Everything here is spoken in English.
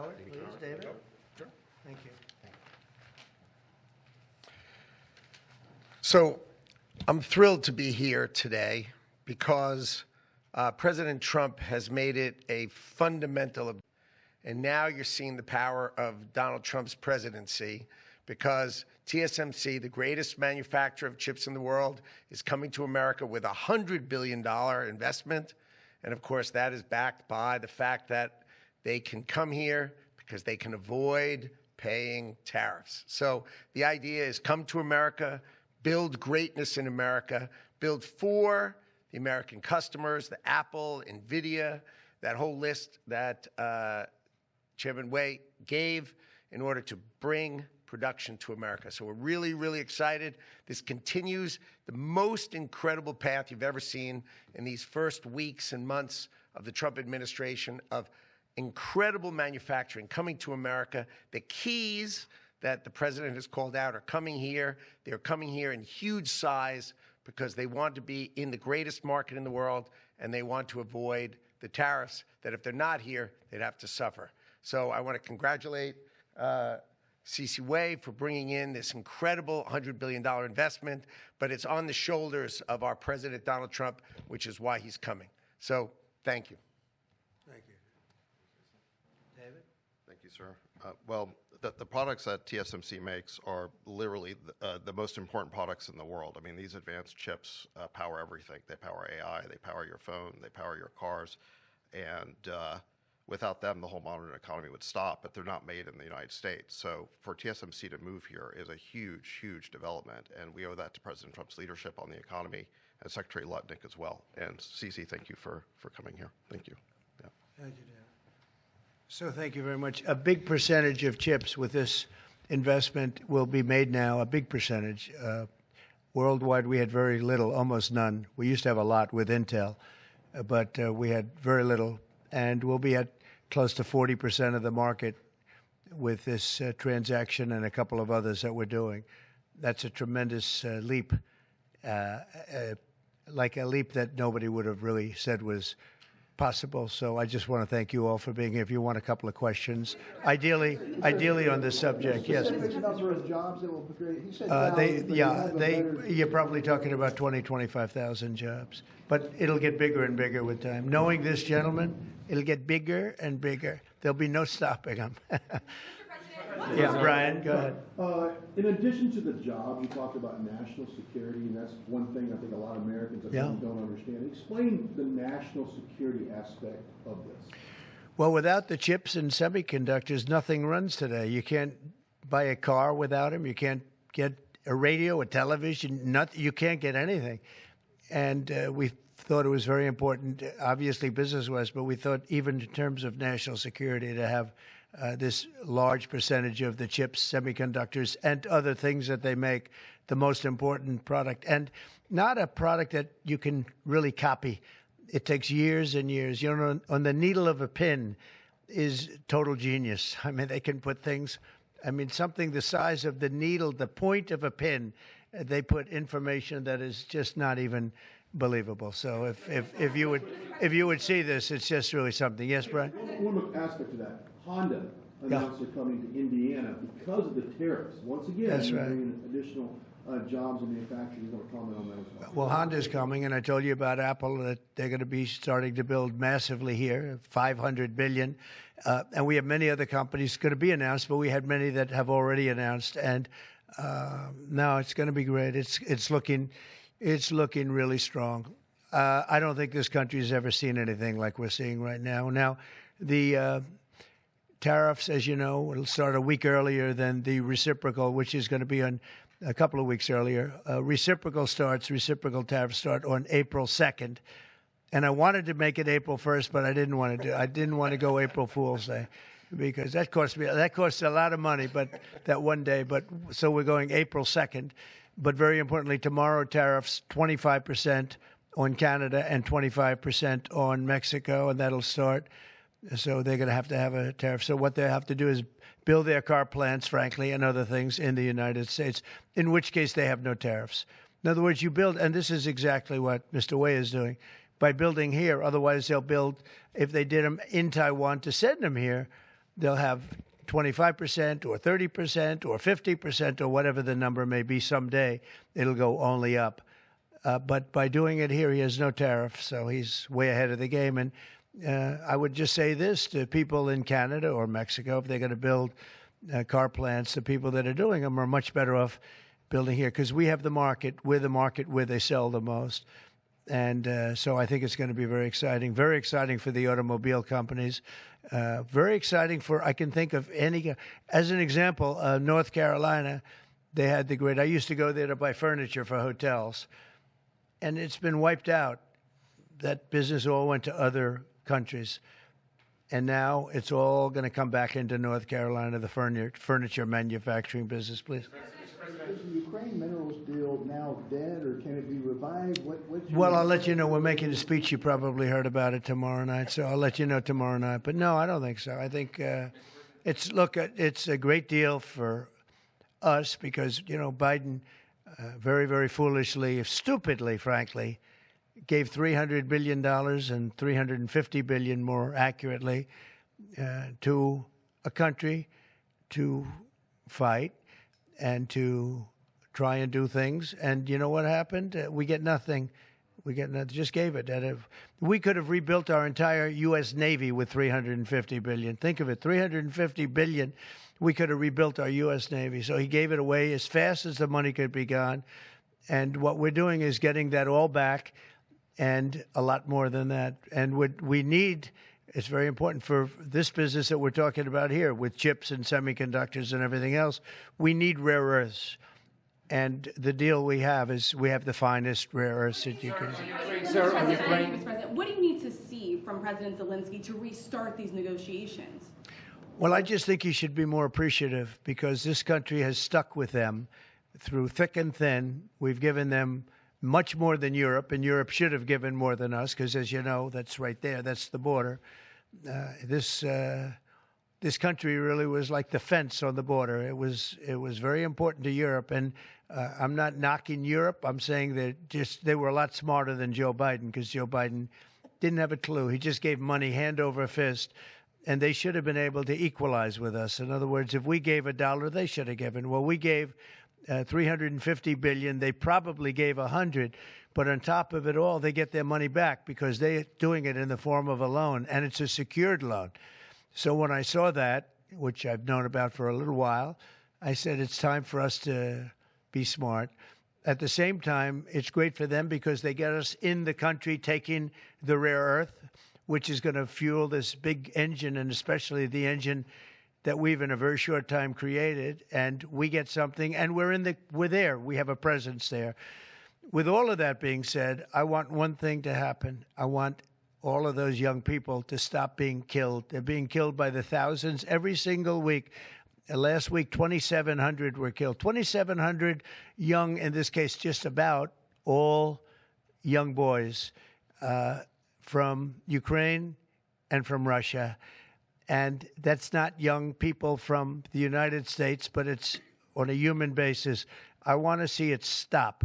Howard, please, David. Sure. Thank you. So I'm thrilled to be here today because President Trump has made it a fundamental, and now you're seeing the power of Donald Trump's presidency because TSMC, the greatest manufacturer of chips in the world, is coming to America with a $100 billion investment. And of course, that is backed by the fact that they can come here because they can avoid paying tariffs. So the idea is come to America, build greatness in America, build for the American customers, the Apple, NVIDIA, that whole list that Chairman Wei gave in order to bring production to America. So we're really, really excited. This continues the most incredible path you've ever seen in these first weeks and months of the Trump administration of incredible manufacturing coming to America. The keys that the president has called out are coming here. They're coming here in huge size because they want to be in the greatest market in the world, and they want to avoid the tariffs that if they're not here, they'd have to suffer. So I want to congratulate C.C. Wei for bringing in this incredible $100 billion investment, but it's on the shoulders of our President Donald Trump, which is why he's coming. So thank you. Thank you. David? Thank you, sir. Well, the products that TSMC makes are literally the most important products in the world. I mean, these advanced chips power everything. They power AI, they power your phone, they power your cars, and without them, the whole modern economy would stop, but they're not made in the United States. So for TSMC to move here is a huge, huge development, and we owe that to President Trump's leadership on the economy and Secretary Lutnick as well. And CC, thank you for coming here. Thank you. Yeah. Thank you, David. So thank you very much. A big percentage of chips with this investment will be made now, a big percentage. Worldwide, we had very little, almost none. We used to have a lot with Intel, but we had very little, and we'll be at close to 40% of the market with this transaction and a couple of others that we're doing. That's a tremendous leap, like a leap that nobody would have really said was possible. So I just want to thank you all for being here. If you want a couple of questions, ideally on this subject, yes. You're probably talking about 20, 25,000 jobs, but it'll get bigger and bigger with time. Knowing this gentleman, it'll get bigger and bigger. There'll be no stopping him. Yeah, Brian, go ahead. In addition to the job, you talked about national security, and that's one thing I think a lot of Americans don't understand. Explain the national security aspect of this. Well, without the chips and semiconductors, nothing runs today. You can't buy a car without them. You can't get a radio, a television, you can't get anything. And we thought it was very important, obviously business-wise, but we thought even in terms of national security to have this large percentage of the chips, semiconductors, and other things that they make, the most important product. And not a product that you can really copy. It takes years and years. You know, on the needle of a pin is total genius. I mean, they can put things, I mean, something the size of the needle, the point of a pin, they put information that is just not even believable. So if you would see this, it's just really something. Yes, Brian? One aspect of that. Honda announced they're coming to Indiana because of the tariffs. Once again, that's right. Bringing additional jobs in manufacturing. You want to comment on that as well? Well, Honda's coming, and I told you about Apple that they're going to be starting to build massively here, $500 billion. And we have many other companies going to be announced, but we had many that have already announced. And now it's going to be great. It's looking really strong. I don't think this country has ever seen anything like we're seeing right now. Now, the tariffs, as you know, will start a week earlier than the reciprocal, which is going to be on a couple of weeks earlier. Reciprocal tariffs start on April 2nd. And I wanted to make it April 1st, but I didn't want to go April Fool's Day because that costs a lot of money, but that one day. But so we're going April 2nd. But very importantly, tomorrow tariffs 25% on Canada and 25% on Mexico, and that'll start. So they're going to have a tariff. So what they have to do is build their car plants, frankly, and other things in the United States, in which case they have no tariffs. In other words, you build, and this is exactly what Mr. Wei is doing, by building here. Otherwise, they'll build, if they did them in Taiwan to send them here, they'll have 25% or 30% or 50% or whatever the number may be someday. It'll go only up. But by doing it here, he has no tariff, so he's way ahead of the game. And I would just say this to people in Canada or Mexico, if they're going to build car plants, the people that are doing them are much better off building here because we have the market. We're the market where they sell the most. And so I think it's going to be very exciting for the automobile companies, very exciting for, I can think of any, as an example, North Carolina, they had the great, I used to go there to buy furniture for hotels, and it's been wiped out. That business all went to other countries. And now it's all going to come back into North Carolina, the furniture manufacturing business, please. Is the Ukraine minerals deal now dead, or can it be revived? Well, I'll let you know. We're making a speech. You probably heard about it tomorrow night, so I'll let you know tomorrow night. But no, I don't think so. I think it's a great deal for us because, you know, Biden very, very foolishly, stupidly, frankly, gave $300 billion and $350 billion more accurately to a country to fight and to try and do things. And you know what happened? We get nothing. We get nothing. Just gave it. We could have rebuilt our entire U.S. Navy with $350 billion. Think of it, $350 billion. We could have rebuilt our U.S. Navy. So he gave it away as fast as the money could be gone. And what we're doing is getting that all back and a lot more than that. And we need, it's very important for this business that we're talking about here with chips and semiconductors and everything else. We need rare earths. And the deal we have is we have the finest rare earths that you can. Sir, on Ukraine. Mr. President, what do you need to see from President Zelensky to restart these negotiations? Well, I just think he should be more appreciative because this country has stuck with them through thick and thin. We've given them much more than Europe, and Europe should have given more than us because, as you know, that's right there. That's the border. This country really was like the fence on the border. It was very important to Europe, and I'm not knocking Europe. I'm saying that they were a lot smarter than Joe Biden because Joe Biden didn't have a clue. He just gave money hand over fist, and they should have been able to equalize with us. In other words, if we gave $1, they should have given. Well, we gave $350 billion. They probably gave $100, but on top of it all, they get their money back because they're doing it in the form of a loan, and it's a secured loan. So when I saw that, which I've known about for a little while, I said it's time for us to be smart. At the same time, it's great for them because they get us in the country taking the rare earth, which is going to fuel this big engine, and especially the engine that we've in a very short time created, and we get something, and we're there. We have a presence there. With all of that being said, I want one thing to happen. I want all of those young people to stop being killed. They're being killed by the thousands every single week. Last week, 2,700 were killed. 2,700 young, in this case, just about all young boys from Ukraine and from Russia. And that's not young people from the United States, but it's on a human basis. I want to see it stop.